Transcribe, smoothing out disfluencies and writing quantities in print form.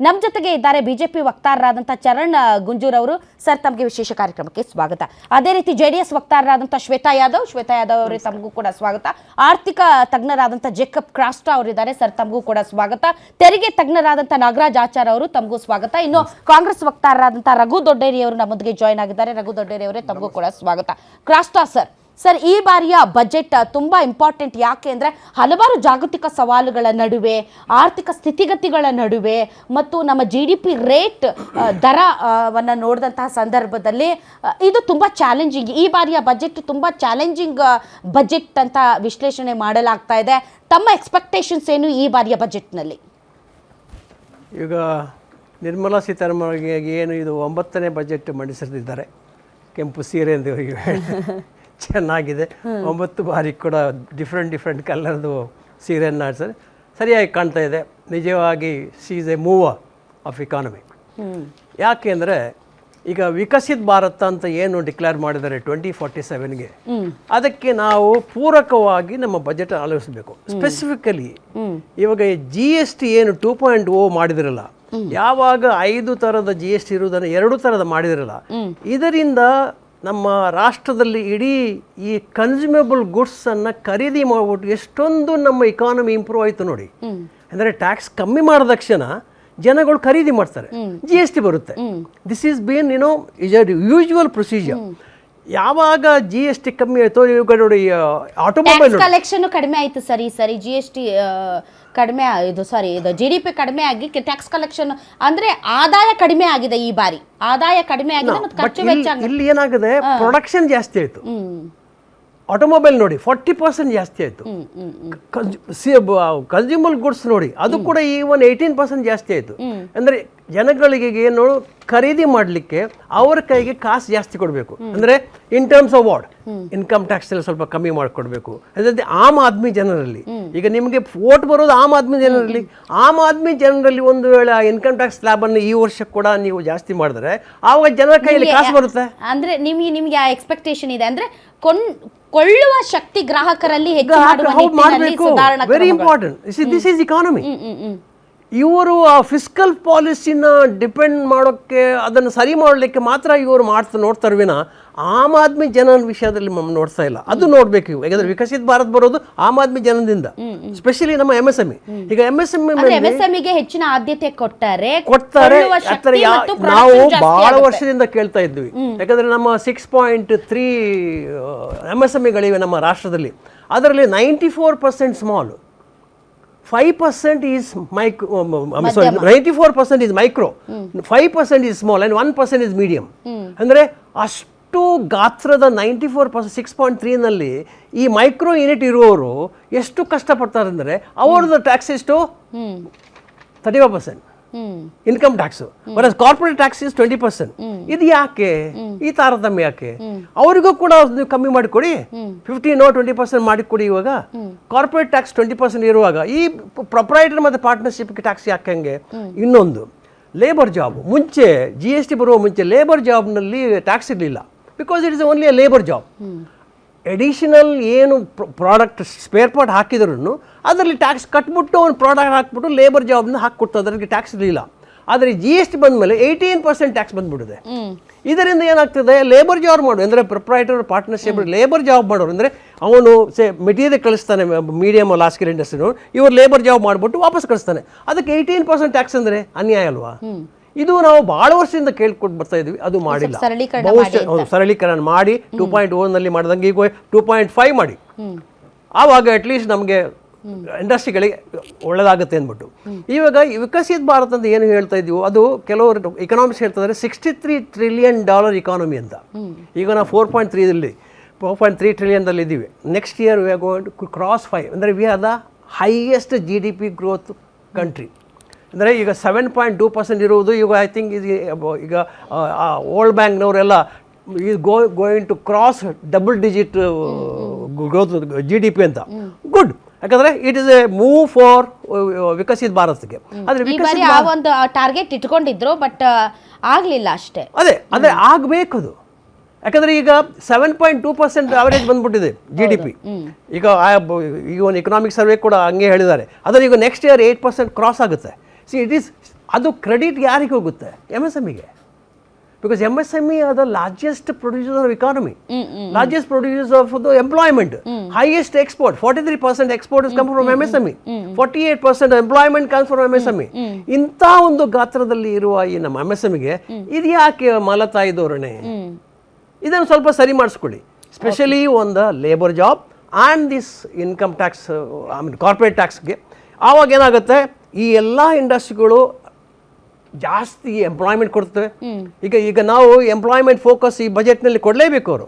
ನಮ್ಮ ಜೊತೆಗೆ ಇದ್ದಾರೆ ಬಿಜೆಪಿ ವಕ್ತಾರರಾದಂಥ ಚರಣ್ ಗುಂಜೂರ್ ಅವರು. ಸರ್, ತಮಗೆ ವಿಶೇಷ ಕಾರ್ಯಕ್ರಮಕ್ಕೆ ಸ್ವಾಗತ. ಅದೇ ರೀತಿ ಜೆಡಿಎಸ್ ವಕ್ತಾರರಾದಂಥ ಶ್ವೇತಾ ಯಾದವ್ ಅವರೇ, ತಮಗೂ ಕೂಡ ಸ್ವಾಗತ. ಆರ್ಥಿಕ ತಜ್ಞರಾದಂಥ ಜೇಕಬ್ ಕ್ರಾಸ್ಟಾ ಅವರಿದ್ದಾರೆ. ಸರ್, ತಮಗೂ ಕೂಡ ಸ್ವಾಗತ. ತೆರಿಗೆ ತಜ್ಞರಾದಂಥ ನಾಗರಾಜ್ ಆಚಾರ್ ಅವರು, ತಮಗೂ ಸ್ವಾಗತ. ಇನ್ನು ಕಾಂಗ್ರೆಸ್ ವಕ್ತಾರರಾದಂಥ ರಘು ದೊಡ್ಡೇರಿ ಅವರು ನಮ್ಮೊಂದಿಗೆ ಜಾಯ್ನ್ ಆಗಿದ್ದಾರೆ. ರಘು ದೊಡ್ಡೇರಿ ಅವರೇ, ತಮಗೂ ಕೂಡ ಸ್ವಾಗತ. ಕ್ರಾಸ್ಟಾ ಸರ್, ಈ ಬಾರಿಯ ಬಜೆಟ್ ತುಂಬಾ ಇಂಪಾರ್ಟೆಂಟ್. ಯಾಕೆ ಅಂದರೆ ಹಲವಾರು ಜಾಗತಿಕ ಸವಾಲುಗಳ ನಡುವೆ, ಆರ್ಥಿಕ ಸ್ಥಿತಿಗತಿಗಳ ನಡುವೆ ಮತ್ತು ನಮ್ಮ GDP ರೇಟ್ ದರವನ್ನು ನೋಡಿದಂತಹ ಸಂದರ್ಭದಲ್ಲಿ ಇದು ತುಂಬ ಚಾಲೆಂಜಿಂಗ್. ಈ ಬಾರಿಯ ಬಜೆಟ್ ತುಂಬ ಚಾಲೆಂಜಿಂಗ್ ಬಜೆಟ್ ಅಂತ ವಿಶ್ಲೇಷಣೆ ಮಾಡಲಾಗ್ತಾ ಇದೆ. ತಮ್ಮ ಎಕ್ಸ್ಪೆಕ್ಟೇಷನ್ಸ್ ಏನು ಈ ಬಾರಿಯ ಬಜೆಟ್ನಲ್ಲಿ? ಈಗ ನಿರ್ಮಲಾ ಸೀತಾರಾಮನ್ ಏನು ಇದು 9ನೇ ಬಜೆಟ್ ಮಂಡಿಸಿದ್ದಾರೆ. ಕೆಂಪು ಸೀರೆ ಎಂದು ಚೆನ್ನಾಗಿದೆ. 9 ಬಾರಿ ಕೂಡ ಡಿಫ್ರೆಂಟ್ ಕಲರ್ದು ಸೀರೆಯನ್ನು ಆಡ್ತಾರೆ. ಸರಿಯಾಗಿ ಕಾಣ್ತಾ ಇದೆ. ನಿಜವಾಗಿ she is A mower of economy. ಯಾಕೆ ಅಂದರೆ ಈಗ ವಿಕಸಿತ ಭಾರತ ಅಂತ ಏನು ಡಿಕ್ಲೇರ್ ಮಾಡಿದ್ದಾರೆ 2047ಗೆ, ಅದಕ್ಕೆ ನಾವು ಪೂರಕವಾಗಿ ನಮ್ಮ ಬಜೆಟ್ ಆಲೋಚಿಸಬೇಕು. ಸ್ಪೆಸಿಫಿಕಲಿ ಇವಾಗ GST ಏನು 2.0 ಮಾಡಿದಿರಲ್ಲ, ಯಾವಾಗ 5 ಥರದ GST ಇರುವುದನ್ನು 2 ಥರದ ಮಾಡಿದಿರಲ್ಲ, ಇದರಿಂದ ನಮ್ಮ ರಾಷ್ಟ್ರದಲ್ಲಿ ಇಡೀ ಈ ಕನ್ಸ್ಯೂಮೇಬಲ್ ಗುಡ್ಸನ್ನು ಖರೀದಿ ಮಾಡ್ಬಿಟ್ಟು ಎಷ್ಟೊಂದು ನಮ್ಮ ಇಕಾನಮಿ ಇಂಪ್ರೂವ್ ಆಯಿತು ನೋಡಿ. ಅಂದರೆ ಟ್ಯಾಕ್ಸ್ ಕಮ್ಮಿ ಮಾಡಿದ ತಕ್ಷಣ ಜನಗಳು ಖರೀದಿ ಮಾಡ್ತಾರೆ, GST ಬರುತ್ತೆ. This is been is a usual procedure. ಯಾವಾಗ GST ಕಮ್ಮಿ ಆಯಿತು, ಇವಾಗ ನೋಡಿ ಆಟೋಮೊಬೈಲ್ ಕಲೆಕ್ಷನ್ ಕಡಿಮೆ ಆಯಿತು ಸರ್. ಈ ಸರಿ GST ಕಡಿಮೆ, ಇದು GDP ಕಡಿಮೆ ಆಗಿ ಟ್ಯಾಕ್ಸ್ ಕಲೆಕ್ಷನ್ ಅಂದರೆ ಆದಾಯ ಕಡಿಮೆ ಆಗಿದೆ. ಈ ಬಾರಿ ಆದಾಯ ಕಡಿಮೆ ಆಗಿದೆ ಮತ್ತು ಖರ್ಚು ವೆಚ್ಚ. ಇಲ್ಲಿ ಏನಾಗಿದೆ, ಪ್ರೊಡಕ್ಷನ್ ಜಾಸ್ತಿ ಆಯಿತು. ಆಟೋಮೊಬೈಲ್ ನೋಡಿ 40% ಜಾಸ್ತಿ ಆಯಿತು. ಕನ್ಸ್ಯೂಮರ್ ಗುಡ್ಸ್ ನೋಡಿ, ಅದು ಕೂಡ ಈವನ್ 18% ಜಾಸ್ತಿ ಆಯಿತು. ಅಂದರೆ ಜನಗಳಿಗೆ ಏನು ಖರೀದಿ ಮಾಡಲಿಕ್ಕೆ ಅವ್ರ ಕೈಗೆ ಕಾಸು ಜಾಸ್ತಿ ಕೊಡಬೇಕು. ಅಂದರೆ in terms of what, income tax ಎಲ್ಲ ಸ್ವಲ್ಪ ಕಮ್ಮಿ ಮಾಡಿಕೊಡ್ಬೇಕು. ಅದಲ್ಲದೆ ಆಮ್ ಆದ್ಮಿ ಜನರಲ್ಲಿ, ಈಗ ನಿಮಗೆ ವೋಟ್ ಬರೋದು ಆಮ್ ಆದ್ಮಿ ಜನರಲ್ಲಿ. ಆಮ್ ಆದ್ಮಿ ಜನರಲ್ಲಿ ಒಂದು ವೇಳೆ ಆ ಇನ್ಕಮ್ ಟ್ಯಾಕ್ಸ್ ಸ್ಲ್ಯಾಬನ್ನು ಈ ವರ್ಷ ಕೂಡ ನೀವು ಜಾಸ್ತಿ ಮಾಡಿದ್ರೆ ಆವಾಗ ಜನರ ಕೈಯಲ್ಲಿ ಕಾಸು ಬರುತ್ತೆ. ಅಂದರೆ ನಿಮಗೆ ಆ ಎಕ್ಸ್ಪೆಕ್ಟೇಷನ್ ಇದೆ, ಅಂದರೆ ಕೊಳ್ಳುವ ಶಕ್ತಿ ಗ್ರಾಹಕರಲ್ಲಿ ಹೆಚ್ಚು ಮಾಡಬೇಕು. Very important. This is economy. ಇವರು ಆ ಫಿಸ್ಕಲ್ ಪಾಲಿಸಿನ ಡಿಪೆಂಡ್ ಮಾಡೋಕ್ಕೆ, ಅದನ್ನು ಸರಿ ಮಾಡಲಿಕ್ಕೆ ಮಾತ್ರ ಇವರು ನೋಡ್ತಾರೆ ವಿನ ಆಮ್ ಆದ್ಮಿ ಜನ ವಿಷಯದಲ್ಲಿ ನೋಡ್ತಾ ಇಲ್ಲ. ಅದು ನೋಡ್ಬೇಕು ಇವು. ಯಾಕಂದ್ರೆ ವಿಕಸಿತ ಭಾರತ ಬರೋದು ಆಮ್ ಆದ್ಮಿ ಜನದಿಂದ, ಸ್ಪೆಷಲಿ ನಮ್ಮ MSME. ಈಗ MSMEಗೆ ಹೆಚ್ಚಿನ ಆದ್ಯತೆ ಕೊಡ್ತಾರೆ. ನಾವು ಬಹಳ ವರ್ಷದಿಂದ ಕೇಳ್ತಾ ಇದ್ವಿ. ಯಾಕಂದ್ರೆ ನಮ್ಮ 6.3 MSMEಗಳಿವೆ ನಮ್ಮ ರಾಷ್ಟ್ರದಲ್ಲಿ. ಅದರಲ್ಲಿ 94% small, 5% is micro. 94% is micro, 5% is small, and 1% is medium. ಅಂದರೆ ಅಷ್ಟು ಗಾತ್ರದ 94%, 6.3ನಲ್ಲಿ ಈ ಮೈಕ್ರೋ ಯೂನಿಟ್ ಇರುವವರು ಎಷ್ಟು ಕಷ್ಟಪಡ್ತಾರೆ ಅಂದರೆ ಅವ್ರದ್ದು ಟ್ಯಾಕ್ಸ್ ಎಷ್ಟು 35% income tax, versus corporate tax is 20%. ಇದು ಯಾಕೆ ಈ ತಾರತಮ್ಯ? ಯಾಕೆ? ಅವರಿಗೂ ಕೂಡ ನೀವು ಕಮ್ಮಿ ಮಾಡಿಕೊಡಿ, 15-20% ಮಾಡಿಕೊಡಿ. ಇವಾಗ ಕಾರ್ಪೊರೇಟ್ ಟ್ಯಾಕ್ಸ್ 20% ಇರುವಾಗ ಈ ಪ್ರೊಪ್ರೈಟರ್ ಮತ್ತು ಪಾರ್ಟ್ನರ್ಶಿಪ್ಗೆ ಟ್ಯಾಕ್ಸ್ ಯಾಕೆ ಹಂಗೆ? ಇನ್ನೊಂದು, ಲೇಬರ್ ಜಾಬ್. ಮುಂಚೆ GST ಬರುವ ಮುಂಚೆ ಲೇಬರ್ ಜಾಬ್ನಲ್ಲಿ ಟ್ಯಾಕ್ಸ್ ಇರಲಿಲ್ಲ, because it is only A labour job. Additional ಏನು ಪ್ರಾಡಕ್ಟ್ ಸ್ಪೇರ್ ಪಾರ್ಟ್ ಹಾಕಿದ್ರು ಅದರಲ್ಲಿ ಟ್ಯಾಕ್ಸ್ ಕಟ್ಬಿಟ್ಟು ಒಂದು ಪ್ರಾಡಕ್ಟ್ ಹಾಕ್ಬಿಟ್ಟು ಲೇಬರ್ ಜಾಬ್ನ ಹಾಕ್ಕೊಡ್ತು, ಅದರಲ್ಲಿ ಟ್ಯಾಕ್ಸ್ ಇರಲಿಲ್ಲ. ಆದರೆ GST ಬಂದಮೇಲೆ 18% ಟ್ಯಾಕ್ಸ್ ಬಂದ್ಬಿಟ್ಟಿದೆ. ಇದರಿಂದ ಏನಾಗ್ತದೆ, ಲೇಬರ್ ಜಾಬ್ ಮಾಡೋದು ಅಂದರೆ ಪ್ರೊಪ್ರೈಟರ್ ಪಾರ್ಟ್ನರ್ಶಿಪ್ ಲೇಬರ್ ಜಾಬ್ ಮಾಡೋರು ಅಂದರೆ ಅವನು ಮೆಟೀರಿಯಲ್ ಕಳಿಸ್ತಾನೆ ಮೀಡಿಯಮ್ ಲಾರ್ಜ್ ಸ್ಕೇಲ್ ಇಂಡಸ್ಟ್ರಿ, ಇವರು ಲೇಬರ್ ಜಾಬ್ ಮಾಡಿಬಿಟ್ಟು ವಾಪಸ್ ಕಳಿಸ್ತಾನೆ. ಅದಕ್ಕೆ 18% ಟ್ಯಾಕ್ಸ್ ಅಂದರೆ ಅನ್ಯಾಯ ಅಲ್ವಾ? ಇದು ನಾವು ಬಹಳ ವರ್ಷದಿಂದ ಕೇಳ್ಕೊಂಡು ಬರ್ತಾ ಇದ್ವಿ, ಅದು ಮಾಡಿಲ್ಲ. ಸರಳೀಕರಣ ಮಾಡಿ 2.0ನಲ್ಲಿ ಮಾಡಿದಂಗೆ ಈಗ 2.5 ಮಾಡಿ, ಆವಾಗ ಅಟ್ಲೀಸ್ಟ್ ನಮಗೆ ಇಂಡಸ್ಟ್ರಿಗಳಿಗೆ ಒಳ್ಳೆದಾಗುತ್ತೆ ಅಂದ್ಬಿಟ್ಟು. ಇವಾಗ ವಿಕಸಿತ ಭಾರತ ಅಂತ ಏನು ಹೇಳ್ತಾ ಇದ್ದೀವೋ ಅದು ಕೆಲವರು ಎಕನಾಮಿಕ್ಸ್ ಹೇಳ್ತಾ ಇದ್ದಾರೆ $63 ಟ್ರಿಲಿಯನ್ ಇಕಾನಮಿ ಅಂತ. ಈಗ ನಾವು 4.3 ಟ್ರಿಲಿಯನ್ದಲ್ಲಿ ಇದ್ದೀವಿ. Next year we are going to cross 5. ಅಂದರೆ we are the highest GDP growth country. ಅಂದರೆ ಈಗ 7.2% ಇರುವುದು ಈಗ ಐ ಥಿಂಕ್ ಈಗ ವರ್ಲ್ಡ್ ಬ್ಯಾಂಕ್ನವರೆಲ್ಲ is going to cross double digit growth GDP ಅಂತ. ಗುಡ್. ಯಾಕಂದ್ರೆ it is a move for ವಿಕಸಿತ ಭಾರತಕ್ಕೆ. ಆದರೆ ಒಂದು ಟಾರ್ಗೆಟ್ ಇಟ್ಕೊಂಡಿದ್ರು, ಬಟ್ ಆಗಲಿಲ್ಲ ಅಷ್ಟೇ. ಅದೇ ಆಗಬೇಕು ಅದು. ಯಾಕಂದರೆ ಈಗ 7.2% ಅವರೇಜ್ ಬಂದ್ಬಿಟ್ಟಿದೆ GDP. ಈಗ ಒಂದು ಎಕನಾಮಿಕ್ ಸರ್ವೆ ಕೂಡ ಹಂಗೆ ಹೇಳಿದ್ದಾರೆ. ಅದರ ಈಗ ನೆಕ್ಸ್ಟ್ ಇಯರ್ 8% ಕ್ರಾಸ್ ಆಗುತ್ತೆ. ಸಿ ಇಟ್ ಈಸ್ ಅದು ಕ್ರೆಡಿಟ್ ಯಾರಿಗೆ ಹೋಗುತ್ತೆ? MSMEಗೆ. Because MSME are the largest producers of economy, largest producers of the employment, highest export, 43% export is come from MSME, 48% employment comes from MSME. ಇಂಥ ಒಂದು ಗಾತ್ರದಲ್ಲಿ ಇರುವ ಈ ನಮ್ಮ MSMEಗೆ ಇದು ಯಾಕೆ ಮಲತಾಯಿ ಧೋರಣೆ? ಇದನ್ನು ಸ್ವಲ್ಪ ಸರಿ ಮಾಡಿಸ್ಕೊಳ್ಳಿ, specially on the labour job and this income tax, I mean corporate ಟ್ಯಾಕ್ಸ್ಗೆ. ಆವಾಗ ಏನಾಗುತ್ತೆ, ಈ ಎಲ್ಲ ಇಂಡಸ್ಟ್ರಿಗಳು ಜಾಸ್ತಿ ಎಂಪ್ಲಾಯ್ಮೆಂಟ್ ಕೊಡ್ತವೆ. ಈಗ ನಾವು ಎಂಪ್ಲಾಯ್ಮೆಂಟ್ ಫೋಕಸ್ ಈ ಬಜೆಟ್ನಲ್ಲಿ ಕೊಡಲೇಬೇಕು ಅವರು.